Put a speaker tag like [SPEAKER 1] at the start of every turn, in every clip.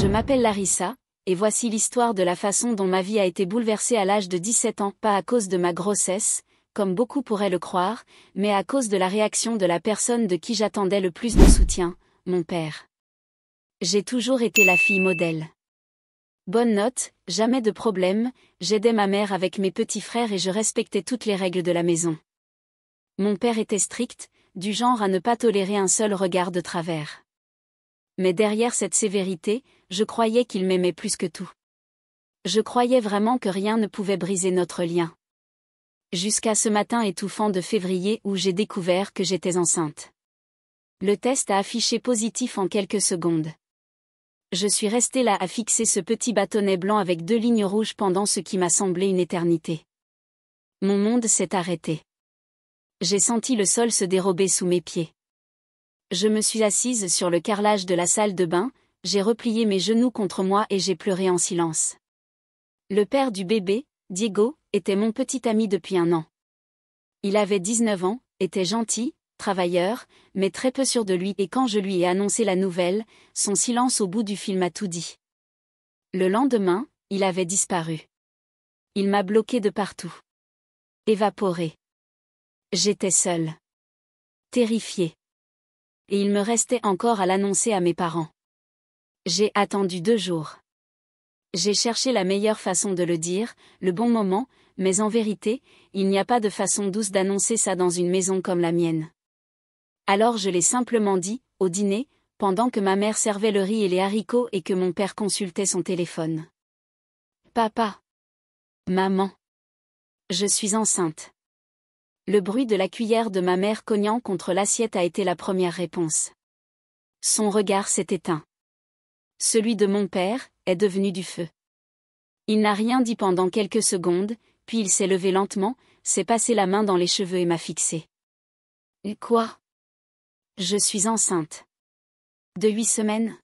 [SPEAKER 1] Je m'appelle Larissa, et voici l'histoire de la façon dont ma vie a été bouleversée à l'âge de 17 ans, pas à cause de ma grossesse, comme beaucoup pourraient le croire, mais à cause de la réaction de la personne de qui j'attendais le plus de soutien, mon père. J'ai toujours été la fille modèle. Bonne note, jamais de problème, j'aidais ma mère avec mes petits frères et je respectais toutes les règles de la maison. Mon père était strict, du genre à ne pas tolérer un seul regard de travers. Mais derrière cette sévérité, je croyais qu'il m'aimait plus que tout. Je croyais vraiment que rien ne pouvait briser notre lien. Jusqu'à ce matin étouffant de février où j'ai découvert que j'étais enceinte. Le test a affiché positif en quelques secondes. Je suis restée là à fixer ce petit bâtonnet blanc avec 2 lignes rouges pendant ce qui m'a semblé une éternité. Mon monde s'est arrêté. J'ai senti le sol se dérober sous mes pieds. Je me suis assise sur le carrelage de la salle de bain, j'ai replié mes genoux contre moi et j'ai pleuré en silence. Le père du bébé, Diego, était mon petit ami depuis 1 an. Il avait 19 ans, était gentil, travailleur, mais très peu sûr de lui et quand je lui ai annoncé la nouvelle, son silence au bout du fil m'a tout dit. Le lendemain, il avait disparu. Il m'a bloqué de partout. Évaporé. J'étais seule. Terrifiée. Et il me restait encore à l'annoncer à mes parents. J'ai attendu 2 jours. J'ai cherché la meilleure façon de le dire, le bon moment, mais en vérité, il n'y a pas de façon douce d'annoncer ça dans une maison comme la mienne. Alors je l'ai simplement dit, au dîner, pendant que ma mère servait le riz et les haricots et que mon père consultait son téléphone. Papa. Maman. Je suis enceinte. Le bruit de la cuillère de ma mère cognant contre l'assiette a été la première réponse. Son regard s'est éteint. Celui de mon père est devenu du feu. Il n'a rien dit pendant quelques secondes, puis il s'est levé lentement, s'est passé la main dans les cheveux et m'a fixé. Et quoi? Je suis enceinte. De 8 semaines.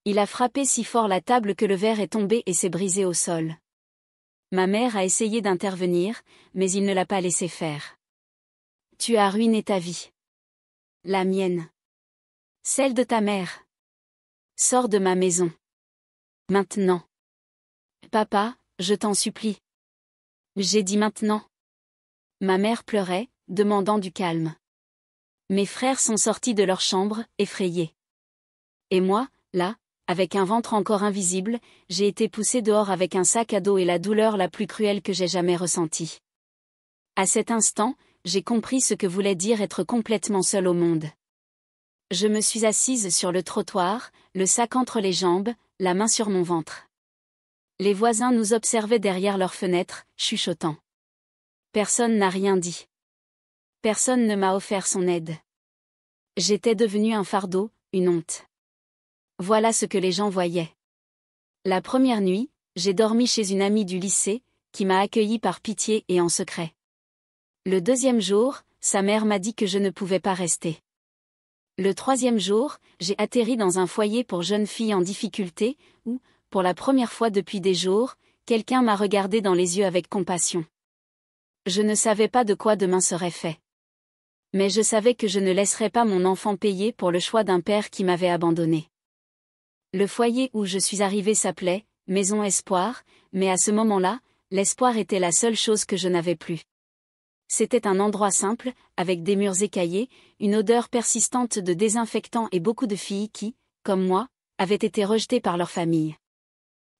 [SPEAKER 1] Il a frappé si fort la table que le verre est tombé et s'est brisé au sol. Ma mère a essayé d'intervenir, mais il ne l'a pas laissé faire. Tu as ruiné ta vie. La mienne. Celle de ta mère. Sors de ma maison. Maintenant. Papa, je t'en supplie. J'ai dit maintenant. Ma mère pleurait, demandant du calme. Mes frères sont sortis de leur chambre, effrayés. Et moi, là, avec un ventre encore invisible, j'ai été poussée dehors avec un sac à dos et la douleur la plus cruelle que j'ai jamais ressentie. À cet instant, j'ai compris ce que voulait dire être complètement seule au monde. Je me suis assise sur le trottoir, le sac entre les jambes, la main sur mon ventre. Les voisins nous observaient derrière leurs fenêtres, chuchotant. Personne n'a rien dit. Personne ne m'a offert son aide. J'étais devenue un fardeau, une honte. Voilà ce que les gens voyaient. La première nuit, j'ai dormi chez une amie du lycée, qui m'a accueillie par pitié et en secret. Le 2e jour, sa mère m'a dit que je ne pouvais pas rester. Le 3e jour, j'ai atterri dans un foyer pour jeunes filles en difficulté, où, pour la première fois depuis des jours, quelqu'un m'a regardé dans les yeux avec compassion. Je ne savais pas de quoi demain serait fait. Mais je savais que je ne laisserais pas mon enfant payer pour le choix d'un père qui m'avait abandonné. Le foyer où je suis arrivée s'appelait « Maison Espoir », mais à ce moment-là, l'espoir était la seule chose que je n'avais plus. C'était un endroit simple, avec des murs écaillés, une odeur persistante de désinfectant et beaucoup de filles qui, comme moi, avaient été rejetées par leur famille.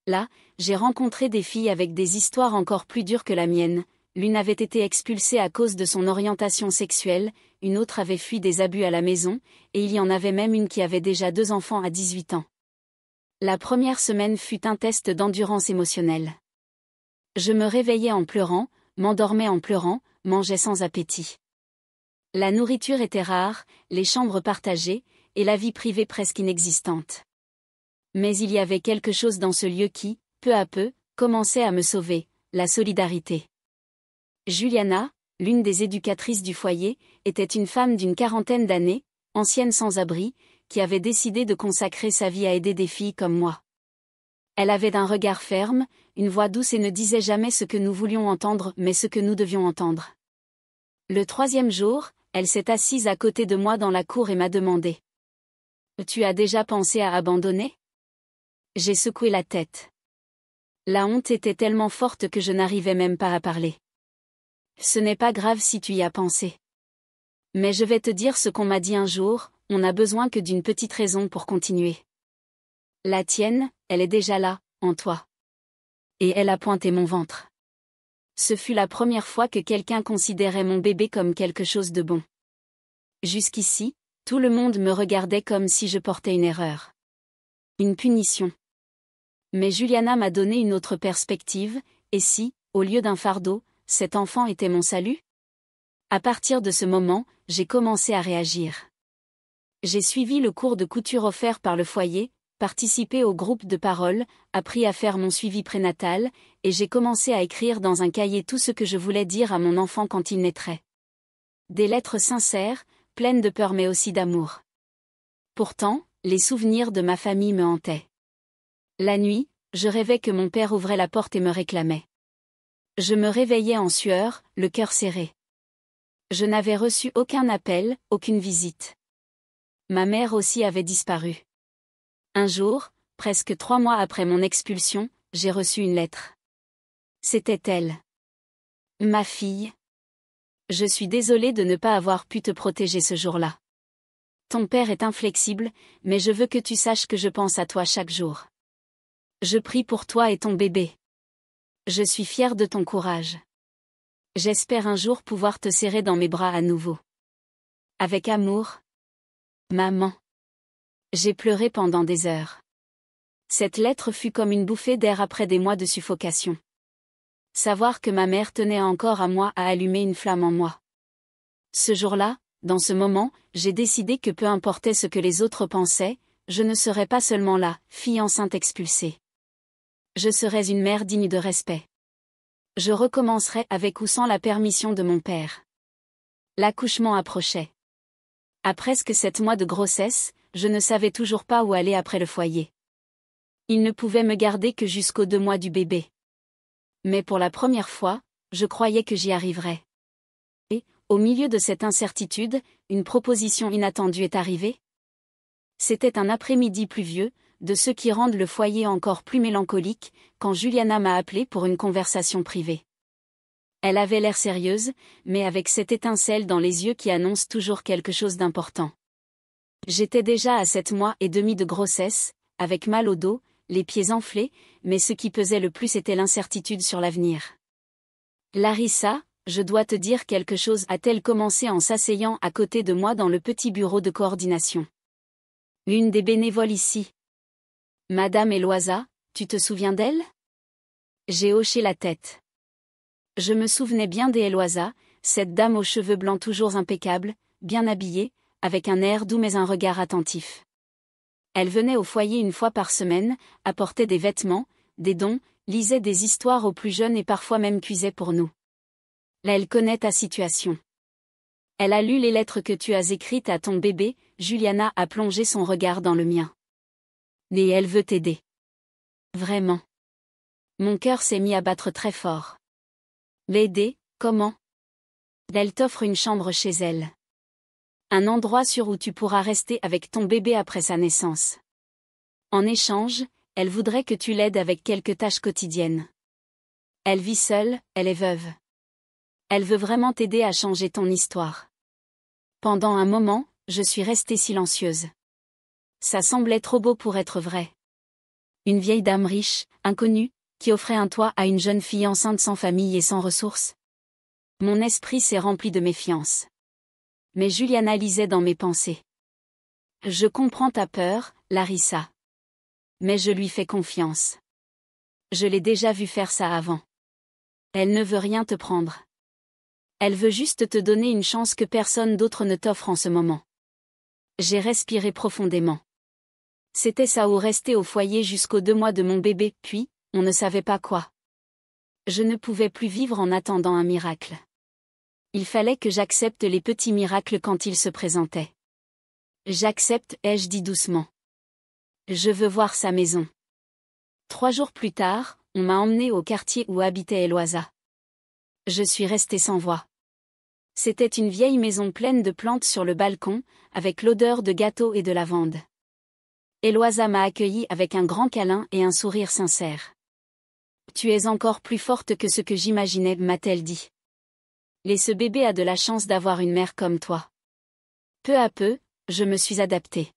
[SPEAKER 1] Là, j'ai rencontré des filles avec des histoires encore plus dures que la mienne. L'une avait été expulsée à cause de son orientation sexuelle, une autre avait fui des abus à la maison, et il y en avait même une qui avait déjà 2 enfants à 18 ans. La première semaine fut un test d'endurance émotionnelle. Je me réveillais en pleurant, m'endormais en pleurant, mangeais sans appétit. La nourriture était rare, les chambres partagées, et la vie privée presque inexistante. Mais il y avait quelque chose dans ce lieu qui, peu à peu, commençait à me sauver, la solidarité. Juliana, l'une des éducatrices du foyer, était une femme d'une 40aine d'années, ancienne sans-abri, qui avait décidé de consacrer sa vie à aider des filles comme moi. Elle avait un regard ferme, une voix douce et ne disait jamais ce que nous voulions entendre mais ce que nous devions entendre. Le 3e jour, elle s'est assise à côté de moi dans la cour et m'a demandé. « Tu as déjà pensé à abandonner ? J'ai secoué la tête. La honte était tellement forte que je n'arrivais même pas à parler. Ce n'est pas grave si tu y as pensé. Mais je vais te dire ce qu'on m'a dit un jour, on n'a besoin que d'une petite raison pour continuer. La tienne, elle est déjà là, en toi. Et elle a pointé mon ventre. Ce fut la première fois que quelqu'un considérait mon bébé comme quelque chose de bon. Jusqu'ici, tout le monde me regardait comme si je portais une erreur. Une punition. Mais Juliana m'a donné une autre perspective, et si, au lieu d'un fardeau, cet enfant était mon salut? À partir de ce moment, j'ai commencé à réagir. J'ai suivi le cours de couture offert par le foyer, participé au groupe de parole, appris à faire mon suivi prénatal, et j'ai commencé à écrire dans un cahier tout ce que je voulais dire à mon enfant quand il naîtrait. Des lettres sincères, pleines de peur mais aussi d'amour. Pourtant, les souvenirs de ma famille me hantaient. La nuit, je rêvais que mon père ouvrait la porte et me réclamait. Je me réveillais en sueur, le cœur serré. Je n'avais reçu aucun appel, aucune visite. Ma mère aussi avait disparu. Un jour, presque 3 mois après mon expulsion, j'ai reçu une lettre. C'était elle. Ma fille. Je suis désolée de ne pas avoir pu te protéger ce jour-là. Ton père est inflexible, mais je veux que tu saches que je pense à toi chaque jour. Je prie pour toi et ton bébé. Je suis fière de ton courage. J'espère un jour pouvoir te serrer dans mes bras à nouveau. Avec amour. Maman. J'ai pleuré pendant des heures. Cette lettre fut comme une bouffée d'air après des mois de suffocation. Savoir que ma mère tenait encore à moi a allumé une flamme en moi. Ce jour-là, dans ce moment, j'ai décidé que peu importait ce que les autres pensaient, je ne serais pas seulement la fille enceinte expulsée. Je serais une mère digne de respect. Je recommencerai avec ou sans la permission de mon père. L'accouchement approchait. À presque 7 mois de grossesse, je ne savais toujours pas où aller après le foyer. Il ne pouvait me garder que jusqu'aux 2 mois du bébé. Mais pour la première fois, je croyais que j'y arriverais. Et, au milieu de cette incertitude, une proposition inattendue est arrivée. C'était un après-midi pluvieux, de ceux qui rendent le foyer encore plus mélancolique, quand Juliana m'a appelé pour une conversation privée. Elle avait l'air sérieuse, mais avec cette étincelle dans les yeux qui annonce toujours quelque chose d'important. J'étais déjà à 7 mois et demi de grossesse, avec mal au dos, les pieds enflés, mais ce qui pesait le plus était l'incertitude sur l'avenir. Larissa, je dois te dire quelque chose, a-t-elle commencé en s'asseyant à côté de moi dans le petit bureau de coordination. L'une des bénévoles ici. Madame Eloisa, tu te souviens d'elle? J'ai hoché la tête. Je me souvenais bien d'Eloisa, cette dame aux cheveux blancs toujours impeccables, bien habillée, avec un air doux mais un regard attentif. Elle venait au foyer une fois par semaine, apportait des vêtements, des dons, lisait des histoires aux plus jeunes et parfois même cuisait pour nous. Là, elle connaît ta situation. Elle a lu les lettres que tu as écrites à ton bébé, Juliana a plongé son regard dans le mien. Et elle veut t'aider. Vraiment. Mon cœur s'est mis à battre très fort. L'aider, comment? Elle t'offre une chambre chez elle. Un endroit sûr où tu pourras rester avec ton bébé après sa naissance. En échange, elle voudrait que tu l'aides avec quelques tâches quotidiennes. Elle vit seule, elle est veuve. Elle veut vraiment t'aider à changer ton histoire. Pendant un moment, je suis restée silencieuse. Ça semblait trop beau pour être vrai. Une vieille dame riche, inconnue, qui offrait un toit à une jeune fille enceinte sans famille et sans ressources. Mon esprit s'est rempli de méfiance. Mais Juliana lisait dans mes pensées. Je comprends ta peur, Larissa. Mais je lui fais confiance. Je l'ai déjà vu faire ça avant. Elle ne veut rien te prendre. Elle veut juste te donner une chance que personne d'autre ne t'offre en ce moment. J'ai respiré profondément. C'était ça ou rester au foyer jusqu'aux 2 mois de mon bébé, puis, on ne savait pas quoi. Je ne pouvais plus vivre en attendant un miracle. Il fallait que j'accepte les petits miracles quand ils se présentaient. J'accepte, ai-je dit doucement. Je veux voir sa maison. 3 jours plus tard, on m'a emmené au quartier où habitait Eloisa. Je suis restée sans voix. C'était une vieille maison pleine de plantes sur le balcon, avec l'odeur de gâteaux et de lavande. Eloisa m'a accueilli avec un grand câlin et un sourire sincère. Tu es encore plus forte que ce que j'imaginais, m'a-t-elle dit. Et ce bébé a de la chance d'avoir une mère comme toi. Peu à peu, je me suis adaptée.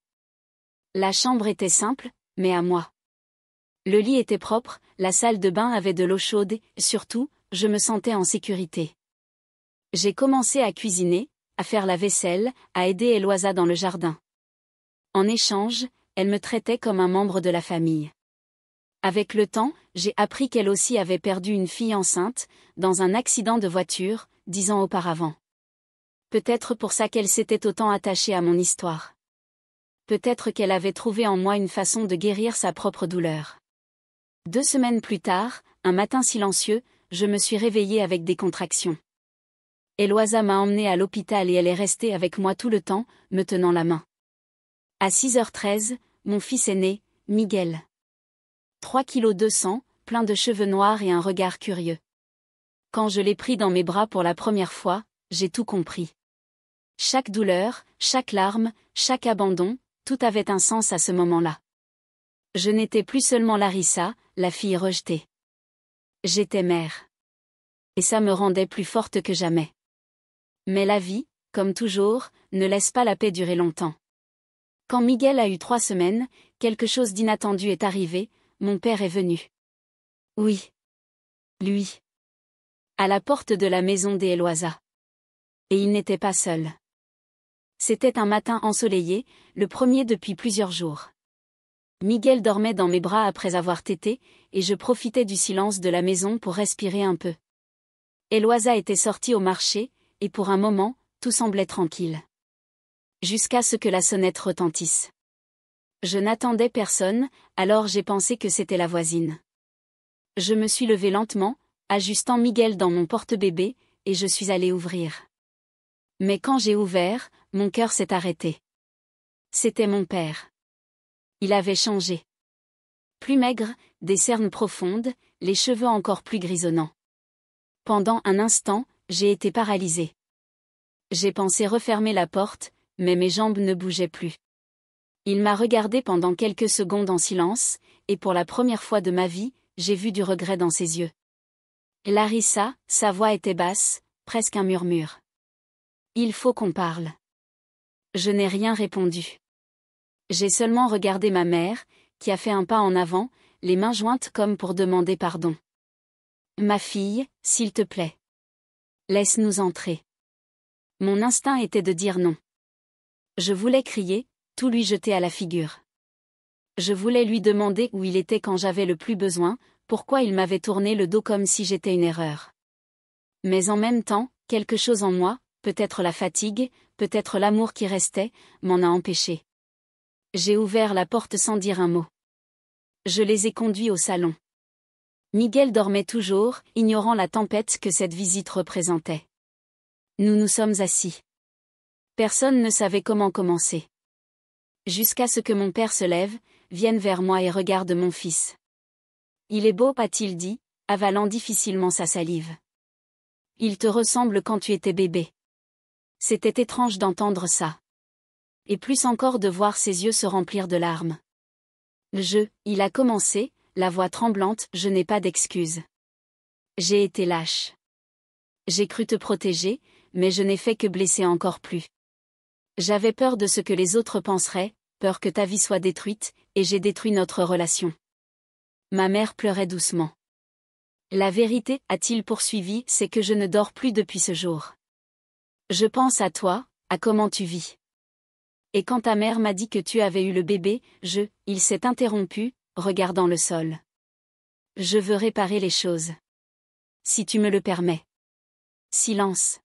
[SPEAKER 1] La chambre était simple, mais à moi. Le lit était propre, la salle de bain avait de l'eau chaude et, surtout, je me sentais en sécurité. J'ai commencé à cuisiner, à faire la vaisselle, à aider Eloisa dans le jardin. En échange, elle me traitait comme un membre de la famille. Avec le temps, j'ai appris qu'elle aussi avait perdu une fille enceinte, dans un accident de voiture, 10 ans auparavant. Peut-être pour ça qu'elle s'était autant attachée à mon histoire. Peut-être qu'elle avait trouvé en moi une façon de guérir sa propre douleur. 2 semaines plus tard, un matin silencieux, je me suis réveillée avec des contractions. Eloisa m'a emmenée à l'hôpital et elle est restée avec moi tout le temps, me tenant la main. À 6h13, mon fils est né, Miguel. 3,2 kg, plein de cheveux noirs et un regard curieux. Quand je l'ai pris dans mes bras pour la première fois, j'ai tout compris. Chaque douleur, chaque larme, chaque abandon, tout avait un sens à ce moment-là. Je n'étais plus seulement Larissa, la fille rejetée. J'étais mère. Et ça me rendait plus forte que jamais. Mais la vie, comme toujours, ne laisse pas la paix durer longtemps. Quand Miguel a eu 3 semaines, quelque chose d'inattendu est arrivé, mon père est venu. Oui. Lui. À la porte de la maison d'Eloisa. Et il n'était pas seul. C'était un matin ensoleillé, le premier depuis plusieurs jours. Miguel dormait dans mes bras après avoir tété, et je profitais du silence de la maison pour respirer un peu. Eloisa était sortie au marché, et pour un moment, tout semblait tranquille. Jusqu'à ce que la sonnette retentisse. Je n'attendais personne, alors j'ai pensé que c'était la voisine. Je me suis levée lentement, ajustant Miguel dans mon porte-bébé, et je suis allée ouvrir. Mais quand j'ai ouvert, mon cœur s'est arrêté. C'était mon père. Il avait changé. Plus maigre, des cernes profondes, les cheveux encore plus grisonnants. Pendant un instant, j'ai été paralysée. J'ai pensé refermer la porte, mais mes jambes ne bougeaient plus. Il m'a regardé pendant quelques secondes en silence, et pour la première fois de ma vie, j'ai vu du regret dans ses yeux. Larissa, sa voix était basse, presque un murmure. Il faut qu'on parle. Je n'ai rien répondu. J'ai seulement regardé ma mère, qui a fait un pas en avant, les mains jointes comme pour demander pardon. Ma fille, s'il te plaît. Laisse-nous entrer. Mon instinct était de dire non. Je voulais crier, tout lui jeter à la figure. Je voulais lui demander où il était quand j'avais le plus besoin, pourquoi il m'avait tourné le dos comme si j'étais une erreur. Mais en même temps, quelque chose en moi, peut-être la fatigue, peut-être l'amour qui restait, m'en a empêché. J'ai ouvert la porte sans dire un mot. Je les ai conduits au salon. Miguel dormait toujours, ignorant la tempête que cette visite représentait. Nous nous sommes assis. Personne ne savait comment commencer. Jusqu'à ce que mon père se lève, vienne vers moi et regarde mon fils. Il est beau, a-t-il dit, avalant difficilement sa salive. Il te ressemble quand tu étais bébé. C'était étrange d'entendre ça. Et plus encore de voir ses yeux se remplir de larmes. Il a commencé, la voix tremblante, je n'ai pas d'excuses. J'ai été lâche. J'ai cru te protéger, mais je n'ai fait que blesser encore plus. J'avais peur de ce que les autres penseraient, peur que ta vie soit détruite, et j'ai détruit notre relation. Ma mère pleurait doucement. La vérité, a-t-il poursuivi, c'est que je ne dors plus depuis ce jour. Je pense à toi, à comment tu vis. Et quand ta mère m'a dit que tu avais eu le bébé, il s'est interrompu, regardant le sol. Je veux réparer les choses. Si tu me le permets. Silence.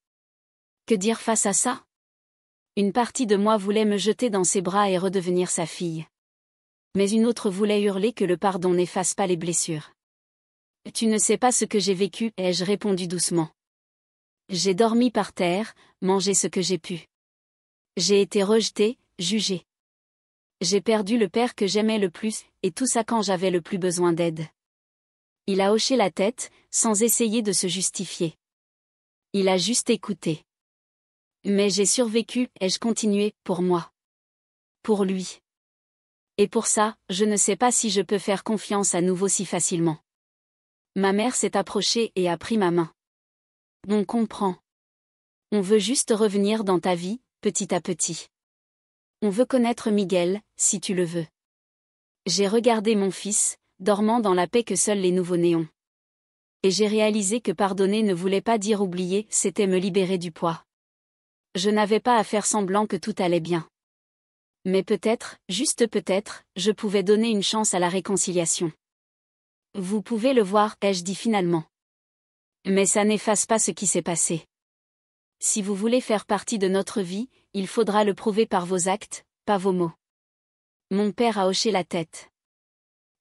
[SPEAKER 1] Que dire face à ça? Une partie de moi voulait me jeter dans ses bras et redevenir sa fille. Mais une autre voulait hurler que le pardon n'efface pas les blessures. Tu ne sais pas ce que j'ai vécu, ai-je répondu doucement. J'ai dormi par terre, mangé ce que j'ai pu. J'ai été rejetée, jugée. J'ai perdu le père que j'aimais le plus, et tout ça quand j'avais le plus besoin d'aide. Il a hoché la tête, sans essayer de se justifier. Il a juste écouté. Mais j'ai survécu, ai-je continué, pour moi. Pour lui. Et pour ça, je ne sais pas si je peux faire confiance à nouveau si facilement. Ma mère s'est approchée et a pris ma main. On comprend. On veut juste revenir dans ta vie, petit à petit. On veut connaître Miguel, si tu le veux. J'ai regardé mon fils, dormant dans la paix que seuls les nouveau-nés ont. Et j'ai réalisé que pardonner ne voulait pas dire oublier, c'était me libérer du poids. Je n'avais pas à faire semblant que tout allait bien. Mais peut-être, juste peut-être, je pouvais donner une chance à la réconciliation. Vous pouvez le voir, ai-je dit finalement. Mais ça n'efface pas ce qui s'est passé. Si vous voulez faire partie de notre vie, il faudra le prouver par vos actes, pas vos mots. Mon père a hoché la tête.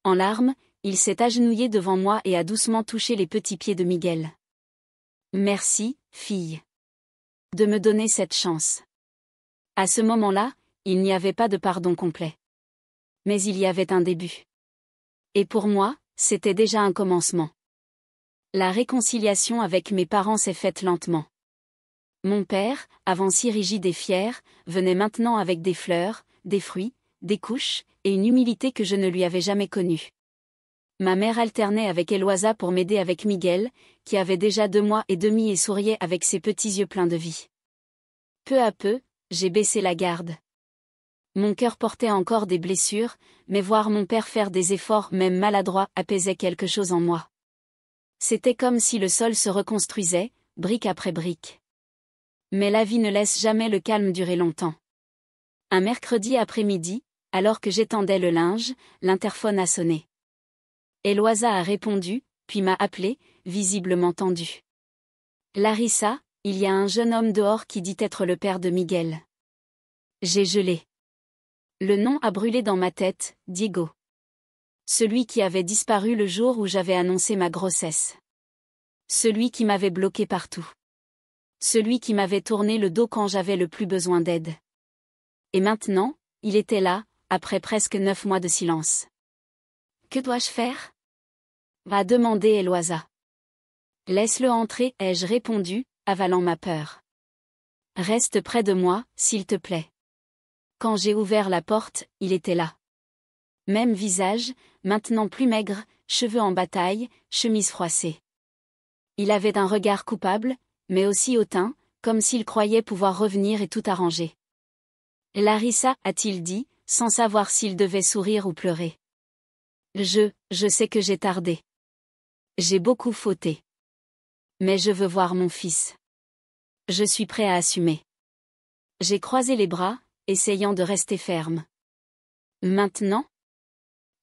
[SPEAKER 1] En larmes, il s'est agenouillé devant moi et a doucement touché les petits pieds de Miguel. Merci, fille. De me donner cette chance. À ce moment-là, il n'y avait pas de pardon complet. Mais il y avait un début. Et pour moi, c'était déjà un commencement. La réconciliation avec mes parents s'est faite lentement. Mon père, avant si rigide et fier, venait maintenant avec des fleurs, des fruits, des couches, et une humilité que je ne lui avais jamais connue. Ma mère alternait avec Eloisa pour m'aider avec Miguel, qui avait déjà 2 mois et demi et souriait avec ses petits yeux pleins de vie. Peu à peu, j'ai baissé la garde. Mon cœur portait encore des blessures, mais voir mon père faire des efforts même maladroits apaisait quelque chose en moi. C'était comme si le sol se reconstruisait, brique après brique. Mais la vie ne laisse jamais le calme durer longtemps. Un mercredi après-midi, alors que j'étendais le linge, l'interphone a sonné. Eloisa a répondu, puis m'a appelé, visiblement tendue. Larissa, il y a un jeune homme dehors qui dit être le père de Miguel. J'ai gelé. Le nom a brûlé dans ma tête, Diego. Celui qui avait disparu le jour où j'avais annoncé ma grossesse. Celui qui m'avait bloqué partout. Celui qui m'avait tourné le dos quand j'avais le plus besoin d'aide. Et maintenant, il était là, après presque 9 mois de silence. Que dois-je faire? Va demander Eloisa. Laisse-le entrer, ai-je répondu, avalant ma peur. Reste près de moi, s'il te plaît. Quand j'ai ouvert la porte, il était là. Même visage, maintenant plus maigre, cheveux en bataille, chemise froissée. Il avait un regard coupable, mais aussi hautain, comme s'il croyait pouvoir revenir et tout arranger. Larissa, a-t-il dit, sans savoir s'il devait sourire ou pleurer. Je sais que j'ai tardé. J'ai beaucoup fauté. Mais je veux voir mon fils. Je suis prêt à assumer. J'ai croisé les bras, essayant de rester ferme. Maintenant?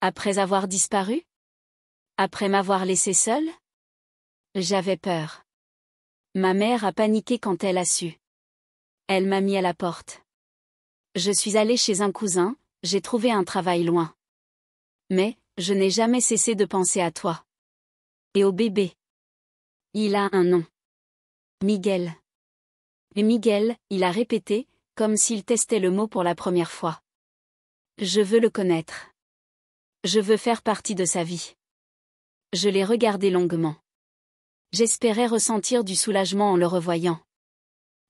[SPEAKER 1] Après avoir disparu? Après m'avoir laissé seule? J'avais peur. Ma mère a paniqué quand elle a su. Elle m'a mis à la porte. Je suis allée chez un cousin, j'ai trouvé un travail loin. Mais, je n'ai jamais cessé de penser à toi. Et au bébé. Il a un nom. Miguel. Et Miguel, il a répété, comme s'il testait le mot pour la première fois. Je veux le connaître. Je veux faire partie de sa vie. Je l'ai regardé longuement. J'espérais ressentir du soulagement en le revoyant.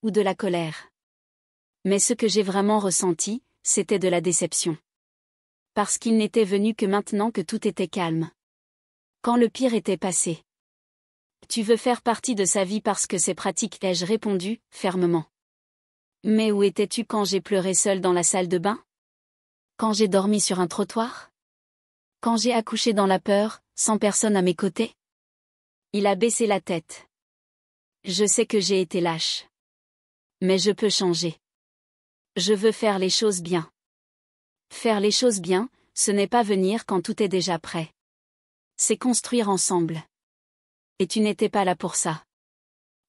[SPEAKER 1] Ou de la colère. Mais ce que j'ai vraiment ressenti, c'était de la déception. Parce qu'il n'était venu que maintenant que tout était calme. Quand le pire était passé. Tu veux faire partie de sa vie parce que c'est pratique, ai-je répondu, fermement. Mais où étais-tu quand j'ai pleuré seule dans la salle de bain? Quand j'ai dormi sur un trottoir? Quand j'ai accouché dans la peur, sans personne à mes côtés? Il a baissé la tête. Je sais que j'ai été lâche. Mais je peux changer. Je veux faire les choses bien. Faire les choses bien, ce n'est pas venir quand tout est déjà prêt. C'est construire ensemble. Et tu n'étais pas là pour ça.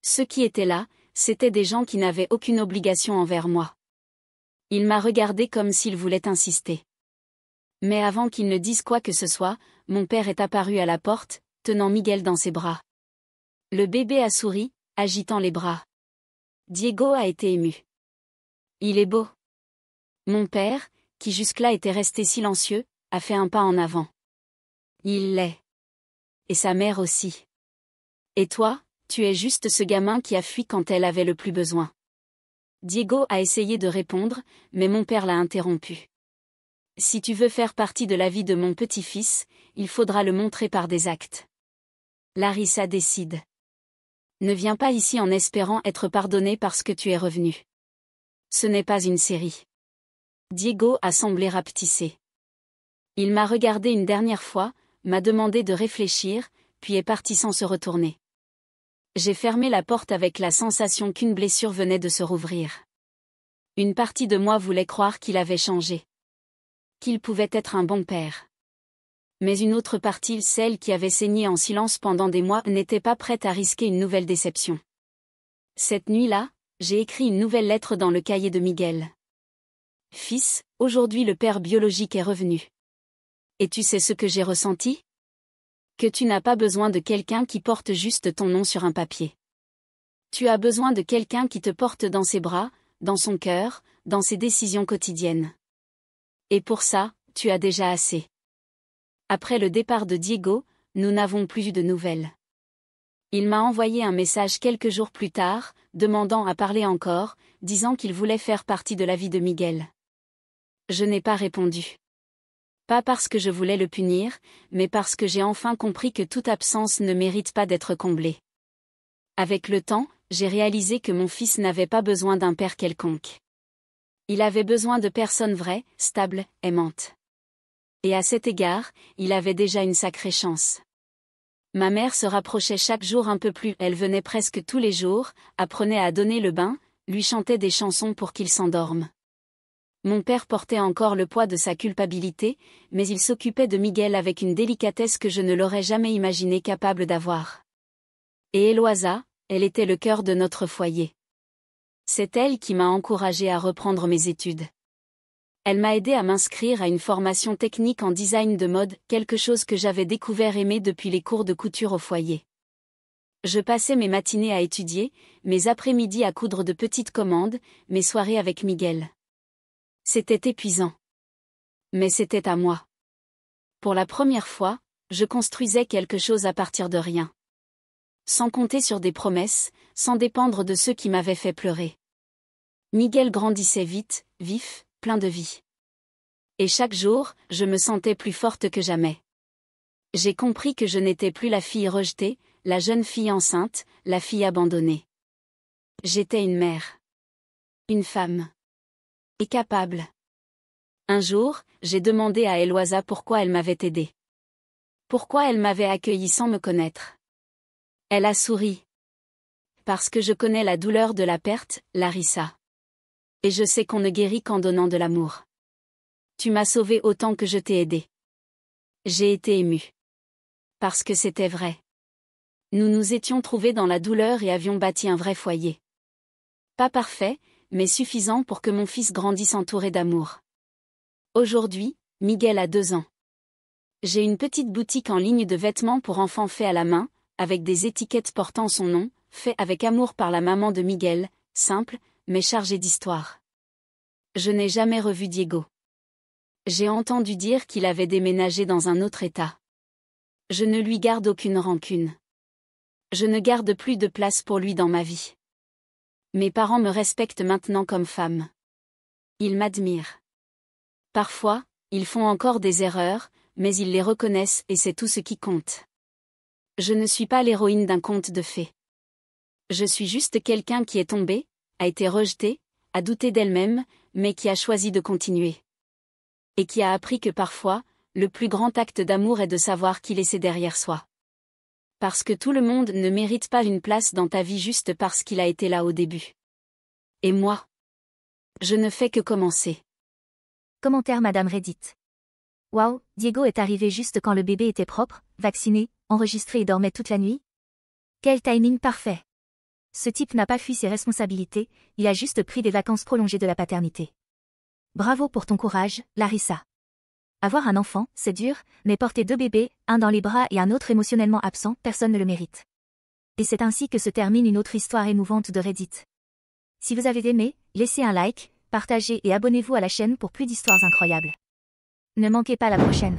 [SPEAKER 1] Ceux qui étaient là, c'étaient des gens qui n'avaient aucune obligation envers moi. Il m'a regardé comme s'il voulait insister. Mais avant qu'il ne dise quoi que ce soit, mon père est apparu à la porte, tenant Miguel dans ses bras. Le bébé a souri, agitant les bras. Diego a été ému. Il est beau. Mon père, qui jusque-là était resté silencieux, a fait un pas en avant. Il l'est. Et sa mère aussi. Et toi, tu es juste ce gamin qui a fui quand elle avait le plus besoin. Diego a essayé de répondre, mais mon père l'a interrompu. Si tu veux faire partie de la vie de mon petit-fils, il faudra le montrer par des actes. Larissa décide. Ne viens pas ici en espérant être pardonné parce que tu es revenu. Ce n'est pas une série. Diego a semblé rapetissé. Il m'a regardé une dernière fois, m'a demandé de réfléchir, puis est parti sans se retourner. J'ai fermé la porte avec la sensation qu'une blessure venait de se rouvrir. Une partie de moi voulait croire qu'il avait changé. Qu'il pouvait être un bon père. Mais une autre partie, celle qui avait saigné en silence pendant des mois, n'était pas prête à risquer une nouvelle déception. Cette nuit-là, j'ai écrit une nouvelle lettre dans le cahier de Miguel. Fils, aujourd'hui le père biologique est revenu. Et tu sais ce que j'ai ressenti? Que tu n'as pas besoin de quelqu'un qui porte juste ton nom sur un papier. Tu as besoin de quelqu'un qui te porte dans ses bras, dans son cœur, dans ses décisions quotidiennes. Et pour ça, tu as déjà assez. Après le départ de Diego, nous n'avons plus eu de nouvelles. Il m'a envoyé un message quelques jours plus tard, demandant à parler encore, disant qu'il voulait faire partie de la vie de Miguel. Je n'ai pas répondu. Pas parce que je voulais le punir, mais parce que j'ai enfin compris que toute absence ne mérite pas d'être comblée. Avec le temps, j'ai réalisé que mon fils n'avait pas besoin d'un père quelconque. Il avait besoin de personnes vraies, stables, aimantes. Et à cet égard, il avait déjà une sacrée chance. Ma mère se rapprochait chaque jour un peu plus, elle venait presque tous les jours, apprenait à donner le bain, lui chantait des chansons pour qu'il s'endorme. Mon père portait encore le poids de sa culpabilité, mais il s'occupait de Miguel avec une délicatesse que je ne l'aurais jamais imaginé capable d'avoir. Et Eloisa, elle était le cœur de notre foyer. C'est elle qui m'a encouragée à reprendre mes études. Elle m'a aidé à m'inscrire à une formation technique en design de mode, quelque chose que j'avais découvert aimer depuis les cours de couture au foyer. Je passais mes matinées à étudier, mes après-midi à coudre de petites commandes, mes soirées avec Miguel. C'était épuisant. Mais c'était à moi. Pour la première fois, je construisais quelque chose à partir de rien. Sans compter sur des promesses, sans dépendre de ceux qui m'avaient fait pleurer. Miguel grandissait vite, vif, plein de vie. Et chaque jour, je me sentais plus forte que jamais. J'ai compris que je n'étais plus la fille rejetée, la jeune fille enceinte, la fille abandonnée. J'étais une mère. Une femme. Et capable. Un jour, j'ai demandé à Eloisa pourquoi elle m'avait aidée. Pourquoi elle m'avait accueillie sans me connaître. Elle a souri. Parce que je connais la douleur de la perte, Larissa. Et je sais qu'on ne guérit qu'en donnant de l'amour. Tu m'as sauvée autant que je t'ai aidée. J'ai été émue. Parce que c'était vrai. Nous nous étions trouvés dans la douleur et avions bâti un vrai foyer. Pas parfait, mais suffisant pour que mon fils grandisse entouré d'amour. Aujourd'hui, Miguel a 2 ans. J'ai une petite boutique en ligne de vêtements pour enfants faits à la main, avec des étiquettes portant son nom, fait avec amour par la maman de Miguel, simple, mais chargé d'histoire. Je n'ai jamais revu Diego. J'ai entendu dire qu'il avait déménagé dans un autre état. Je ne lui garde aucune rancune. Je ne garde plus de place pour lui dans ma vie. Mes parents me respectent maintenant comme femme. Ils m'admirent. Parfois, ils font encore des erreurs, mais ils les reconnaissent et c'est tout ce qui compte. Je ne suis pas l'héroïne d'un conte de fées. Je suis juste quelqu'un qui est tombé, a été rejeté, a douté d'elle-même, mais qui a choisi de continuer. Et qui a appris que parfois, le plus grand acte d'amour est de savoir qui laisser derrière soi. Parce que tout le monde ne mérite pas une place dans ta vie juste parce qu'il a été là au début. Et moi? Je ne fais que commencer.
[SPEAKER 2] Commentaire Madame Reddit. Waouh, Diego est arrivé juste quand le bébé était propre, vacciné, enregistré et dormait toute la nuit? Quel timing parfait! Ce type n'a pas fui ses responsabilités, il a juste pris des vacances prolongées de la paternité. Bravo pour ton courage, Larissa. Avoir un enfant, c'est dur, mais porter 2 bébés, un dans les bras et un autre émotionnellement absent, personne ne le mérite. Et c'est ainsi que se termine une autre histoire émouvante de Reddit. Si vous avez aimé, laissez un like, partagez et abonnez-vous à la chaîne pour plus d'histoires incroyables. Ne manquez pas la prochaine.